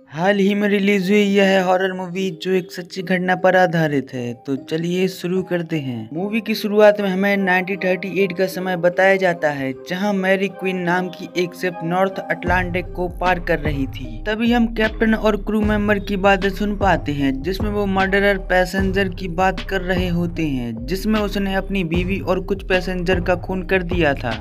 हाल ही में रिलीज हुई यह हॉरर मूवी जो एक सच्ची घटना पर आधारित है। तो चलिए शुरू करते हैं। मूवी की शुरुआत में हमें 1938 का समय बताया जाता है, जहां मैरी क्वीन नाम की एक शिप नॉर्थ अटलांटिक को पार कर रही थी। तभी हम कैप्टन और क्रू मेंबर की बातें सुन पाते हैं, जिसमें वो मर्डरर पैसेंजर की बात कर रहे होते हैं, जिसमें उसने अपनी बीवी और कुछ पैसेंजर का खून कर दिया था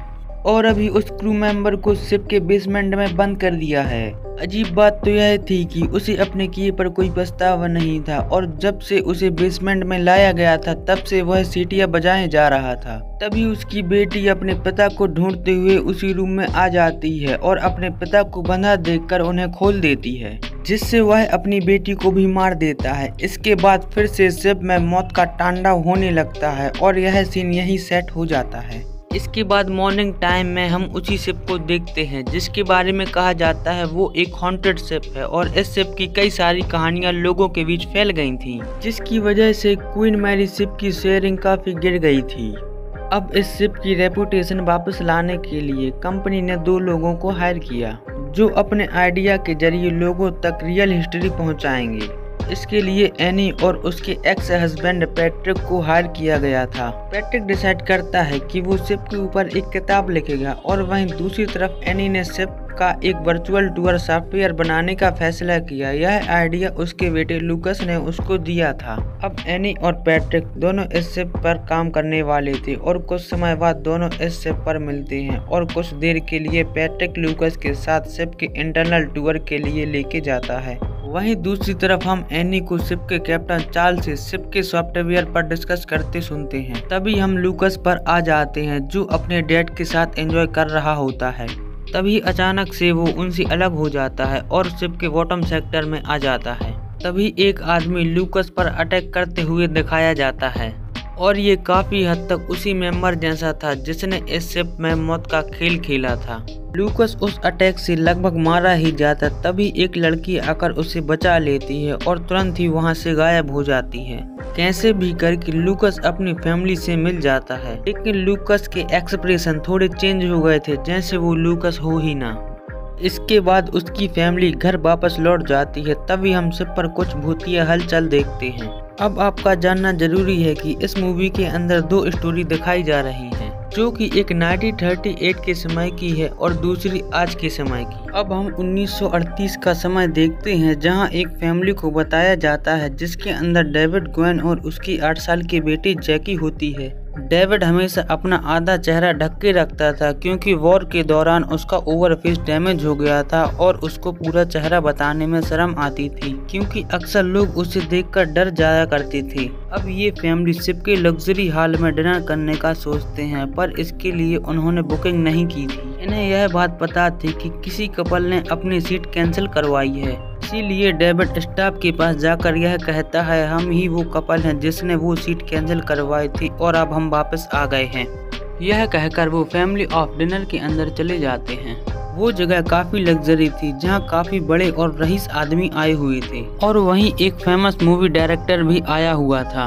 और अभी उस क्रू मेंबर को शिप के बेसमेंट में बंद कर दिया है। अजीब बात तो यह थी कि उसे अपने किए पर कोई पछतावा नहीं था और जब से उसे बेसमेंट में लाया गया था तब से वह सीटियां बजाए जा रहा था। तभी उसकी बेटी अपने पिता को ढूंढते हुए उसी रूम में आ जाती है और अपने पिता को बंधा देखकर उन्हें खोल देती है, जिससे वह अपनी बेटी को भी मार देता है। इसके बाद फिर से शिप में मौत का तांडव होने लगता है और यह सीन यही सेट हो जाता है। इसके बाद मॉर्निंग टाइम में हम उसी शिप को देखते हैं, जिसके बारे में कहा जाता है वो एक हॉन्टेड शिप है और इस शिप की कई सारी कहानियां लोगों के बीच फैल गई थी, जिसकी वजह से क्वीन मैरी शिप की शेयरिंग काफी गिर गई थी। अब इस शिप की रेपुटेशन वापस लाने के लिए कंपनी ने 2 लोगों को हायर किया, जो अपने आइडिया के जरिए लोगों तक रियल हिस्ट्री पहुँचाएंगे। इसके लिए एनी और उसके एक्स हस्बैंड पैट्रिक को हायर किया गया था। पैट्रिक डिसाइड करता है कि वो शिप के ऊपर एक किताब लिखेगा और वहीं दूसरी तरफ एनी ने शिप का एक वर्चुअल टूर सॉफ्टवेयर बनाने का फैसला किया। यह आइडिया उसके बेटे लूकस ने उसको दिया था। अब एनी और पैट्रिक दोनों इस शिप पर काम करने वाले थे और कुछ समय बाद दोनों इस शिप पर मिलते हैं और कुछ देर के लिए पैट्रिक लूकस के साथ शिप के इंटरनल टूर के लिए लेके जाता है। वहीं दूसरी तरफ हम एनी को शिप के कैप्टन चार्ल्स से शिप के सॉफ्टवेयर पर डिस्कस करते सुनते हैं। तभी हम लूकस पर आ जाते हैं, जो अपने डैड के साथ एंजॉय कर रहा होता है। तभी अचानक से वो उनसे अलग हो जाता है और शिप के बॉटम सेक्टर में आ जाता है। तभी एक आदमी लूकस पर अटैक करते हुए दिखाया जाता है और ये काफी हद तक उसी मेंबर जैसा था जिसने इस शिप में मौत का खेल खेला था। लूकस उस अटैक से लगभग मारा ही जाता, तभी एक लड़की आकर उसे बचा लेती है और तुरंत ही वहां से गायब हो जाती है। कैसे भी करके लूकस अपनी फैमिली से मिल जाता है, लेकिन लूकस के एक्सप्रेशन थोड़े चेंज हो गए थे, जैसे वो लूकस हो ही ना। इसके बाद उसकी फैमिली घर वापस लौट जाती है। तभी हम शिप पर कुछ भूतिया हलचल देखते हैं। अब आपका जानना जरूरी है कि इस मूवी के अंदर 2 स्टोरी दिखाई जा रही हैं, जो कि एक 1938 के समय की है और दूसरी आज के समय की। अब हम 1938 का समय देखते हैं, जहां एक फैमिली को बताया जाता है जिसके अंदर डेविड ग्वेन और उसकी 8 साल की बेटी जैकी होती है। डेविड हमेशा अपना आधा चेहरा ढक के रखता था क्योंकि वॉर के दौरान उसका ओवर फेस डैमेज हो गया था और उसको पूरा चेहरा बताने में शर्म आती थी, क्योंकि अक्सर लोग उसे देखकर डर जाया करते थे। अब ये फैमिली शिप के लग्जरी हॉल में डिनर करने का सोचते हैं, पर इसके लिए उन्होंने बुकिंग नहीं की थी। इन्हें यह बात पता थी कि किसी कपल ने अपनी सीट कैंसिल करवाई है, इसीलिए डेविड स्टाफ के पास जाकर यह कहता है हम ही वो कपल हैं जिसने वो सीट कैंसिल करवाई थी और अब हम वापस आ गए हैं। यह कहकर वो फैमिली ऑफ डिनर के अंदर चले जाते हैं। वो जगह काफी लग्जरी थी, जहां काफी बड़े और रईस आदमी आए हुए थे और वहीं एक फेमस मूवी डायरेक्टर भी आया हुआ था,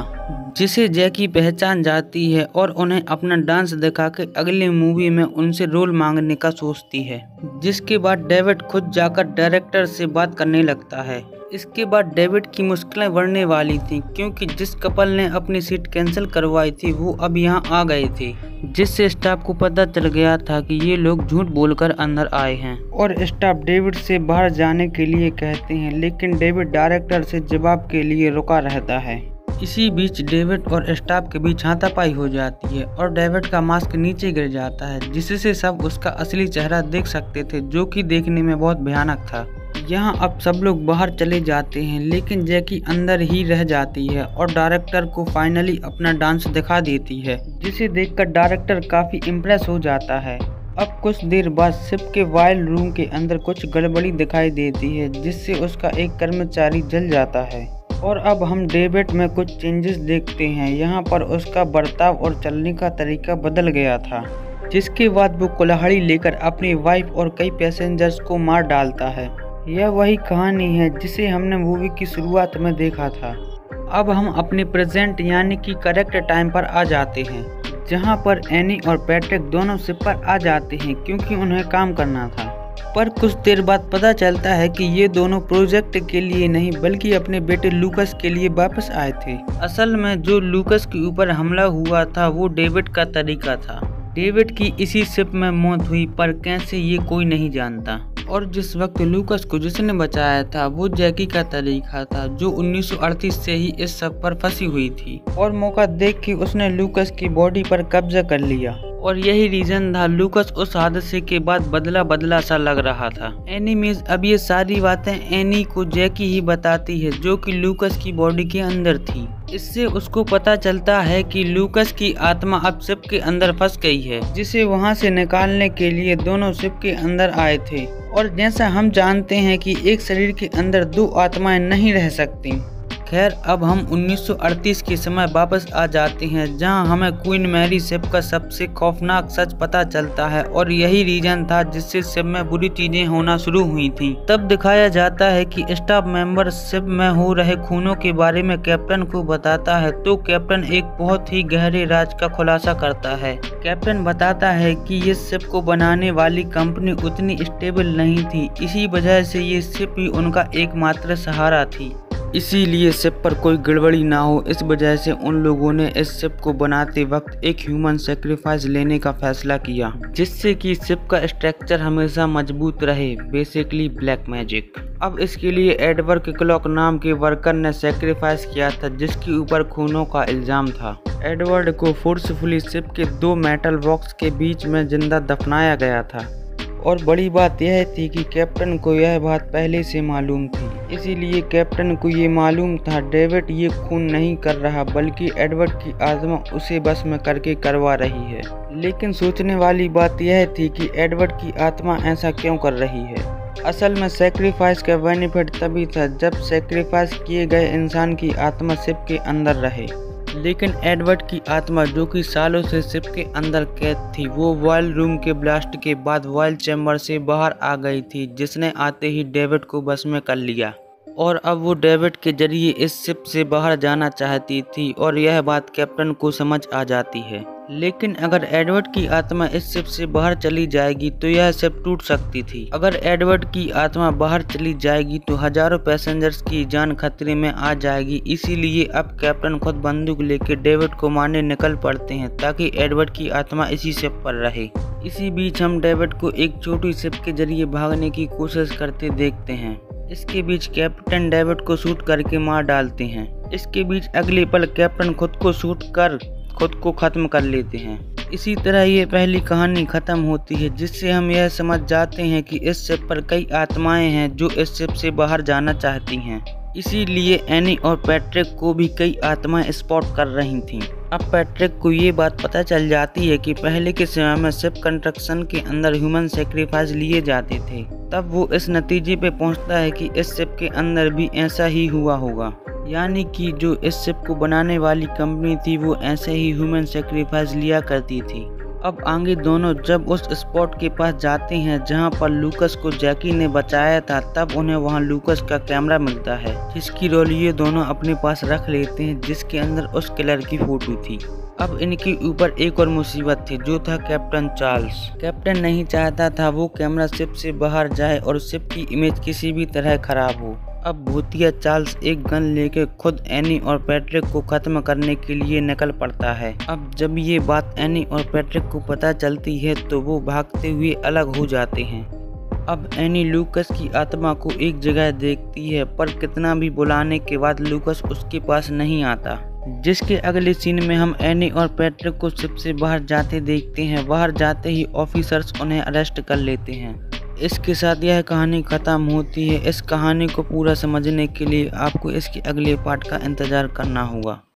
जिसे जैकी पहचान जाती है और उन्हें अपना डांस दिखा के अगली मूवी में उनसे रोल मांगने का सोचती है। जिसके बाद डेविड खुद जाकर डायरेक्टर से बात करने लगता है। इसके बाद डेविड की मुश्किलें बढ़ने वाली थी, क्योंकि जिस कपल ने अपनी सीट कैंसिल करवाई थी वो अब यहाँ आ गए थे, जिससे स्टाफ को पता चल गया था कि ये लोग झूठ बोलकर अंदर आए हैं और स्टाफ डेविड से बाहर जाने के लिए कहते हैं, लेकिन डेविड डायरेक्टर से जवाब के लिए रुका रहता है। इसी बीच डेविड और स्टाफ के बीच हाथापाई हो जाती है और डेविड का मास्क नीचे गिर जाता है, जिससे सब उसका असली चेहरा देख सकते थे, जो कि देखने में बहुत भयानक था। यहाँ अब सब लोग बाहर चले जाते हैं, लेकिन जैकी अंदर ही रह जाती है और डायरेक्टर को फाइनली अपना डांस दिखा देती है, जिसे देखकर डायरेक्टर काफी इम्प्रेस हो जाता है। अब कुछ देर बाद शिप के वाइल्ड रूम के अंदर कुछ गड़बड़ी दिखाई देती है, जिससे उसका एक कर्मचारी जल जाता है और अब हम डेविड में कुछ चेंजेस देखते हैं। यहाँ पर उसका बर्ताव और चलने का तरीका बदल गया था, जिसके बाद वो कुल्हाड़ी लेकर अपनी वाइफ और कई पैसेंजर्स को मार डालता है। यह वही कहानी है जिसे हमने मूवी की शुरुआत में देखा था। अब हम अपने प्रेजेंट यानी कि करेक्ट टाइम पर आ जाते हैं, जहां पर एनी और पैट्रिक दोनों शिप पर आ जाते हैं क्योंकि उन्हें काम करना था। पर कुछ देर बाद पता चलता है कि ये दोनों प्रोजेक्ट के लिए नहीं बल्कि अपने बेटे लूकस के लिए वापस आए थे। असल में जो लूकस के ऊपर हमला हुआ था वो डेविड का तरीका था। डेविड की इसी शिप में मौत हुई, पर कैसे ये कोई नहीं जानता। और जिस वक्त लूकस को जिसने बचाया था वो जैकी का तरीका था, जो 1938 से ही इस सब पर फंसी हुई थी और मौका देख के उसने लूकस की बॉडी पर कब्जा कर लिया। और यही रीजन था लूकस उस हादसे के बाद बदला बदला सा लग रहा था। एनीमेज अब ये सारी बातें एनी को जैकी ही बताती है, जो कि लूकस की बॉडी के अंदर थी। इससे उसको पता चलता है कि लूकस की आत्मा अब शिप के अंदर फंस गई है, जिसे वहां से निकालने के लिए दोनों शिप के अंदर आए थे। और जैसा हम जानते हैं कि एक शरीर के अंदर दो आत्माएं नहीं रह सकती। खैर, अब हम 1938 के समय वापस आ जाते हैं, जहां हमें क्वीन मैरी शिप का सबसे खौफनाक सच पता चलता है। और यही रीजन था जिससे शिप में बुरी चीजें होना शुरू हुई थी। तब दिखाया जाता है कि स्टाफ मेंबर शिप में हो रहे खूनों के बारे में कैप्टन को बताता है, तो कैप्टन एक बहुत ही गहरे राज का खुलासा करता है। कैप्टन बताता है कि ये शिप को बनाने वाली कंपनी उतनी स्टेबल नहीं थी, इसी वजह से ये शिप ही उनका एकमात्र सहारा थी। इसीलिए शिप पर कोई गड़बड़ी ना हो, इस वजह से उन लोगों ने इस शिप को बनाते वक्त एक ह्यूमन सेक्रीफाइस लेने का फैसला किया, जिससे कि शिप का स्ट्रक्चर हमेशा मजबूत रहे। Basically black magic. अब इसके लिए एडवर्ड क्लॉक नाम के वर्कर ने सेक्रीफाइस किया था, जिसके ऊपर खूनों का इल्जाम था। एडवर्ड को फोर्सफुली शिप के 2 मेटल बॉक्स के बीच में जिंदा दफनाया गया था। और बड़ी बात यह थी कि कैप्टन को यह बात पहले से मालूम थी, इसीलिए कैप्टन को ये मालूम था डेविड ये खून नहीं कर रहा, बल्कि एडवर्ड की आत्मा उसे बस में करके करवा रही है। लेकिन सोचने वाली बात यह थी कि एडवर्ड की आत्मा ऐसा क्यों कर रही है। असल में सेक्रीफाइस का बेनिफिट तभी था जब सेक्रीफाइस किए गए इंसान की आत्मा शिप के अंदर रहे। लेकिन एडवर्ड की आत्मा, जो कि सालों से शिप के अंदर कैद थी, वो वॉयल रूम के ब्लास्ट के बाद वॉयल चैम्बर से बाहर आ गई थी, जिसने आते ही डेविड को बस में कर लिया। और अब वो डेविड के जरिए इस शिप से बाहर जाना चाहती थी, और यह बात कैप्टन को समझ आ जाती है। लेकिन अगर एडवर्ड की आत्मा इस शिप से बाहर चली जाएगी तो यह शिप टूट सकती थी। अगर एडवर्ड की आत्मा बाहर चली जाएगी तो हजारों पैसेंजर्स की जान खतरे में आ जाएगी। इसीलिए अब कैप्टन खुद बंदूक लेकर डेविड को मारने निकल पड़ते हैं, ताकि एडवर्ड की आत्मा इसी शिप पर रहे। इसी बीच हम डेविड को एक छोटी शिप के जरिए भागने की कोशिश करते देखते हैं। इसके बीच कैप्टन डेविड को शूट करके मार डालते हैं। इसके बीच अगले पल कैप्टन खुद को शूट कर खुद को खत्म कर लेते हैं। इसी तरह ये पहली कहानी खत्म होती है, जिससे हम यह समझ जाते हैं कि इस शिप पर कई आत्माएं हैं जो इस शिप से बाहर जाना चाहती हैं। इसीलिए एनी और पैट्रिक को भी कई आत्माएं स्पॉट कर रही थीं। अब पैट्रिक को ये बात पता चल जाती है कि पहले के समय में शिप कंस्ट्रक्शन के अंदर ह्यूमन सेक्रीफाइस लिए जाते थे। तब वो इस नतीजे पे पहुंचता है कि इस शिप के अंदर भी ऐसा ही हुआ होगा, यानी कि जो इस शिप को बनाने वाली कंपनी थी वो ऐसे ही ह्यूमन सेक्रीफाइस लिया करती थी। अब आगे दोनों जब उस स्पॉट के पास जाते हैं जहां पर लूकस को जैकी ने बचाया था, तब उन्हें वहां लूकस का कैमरा मिलता है, जिसकी रोल ये दोनों अपने पास रख लेते हैं, जिसके अंदर उस किलर की फोटो थी। अब इनके ऊपर एक और मुसीबत थी, जो था कैप्टन चार्ल्स। कैप्टन नहीं चाहता था वो कैमरा शिप से बाहर जाए और शिप की इमेज किसी भी तरह खराब हो। अब भूतिया चार्ल्स एक गन लेके खुद एनी और पैट्रिक को खत्म करने के लिए निकल पड़ता है। अब जब ये बात एनी और पैट्रिक को पता चलती है तो वो भागते हुए अलग हो जाते हैं। अब एनी लूकस की आत्मा को एक जगह देखती है, पर कितना भी बुलाने के बाद लूकस उसके पास नहीं आता। जिसके अगले सीन में हम एनी और पैट्रिक को शिप से बाहर जाते देखते हैं। बाहर जाते ही ऑफिसर्स उन्हें अरेस्ट कर लेते हैं। इसके साथ यह कहानी खत्म होती है। इस कहानी को पूरा समझने के लिए आपको इसके अगले पार्ट का इंतजार करना होगा।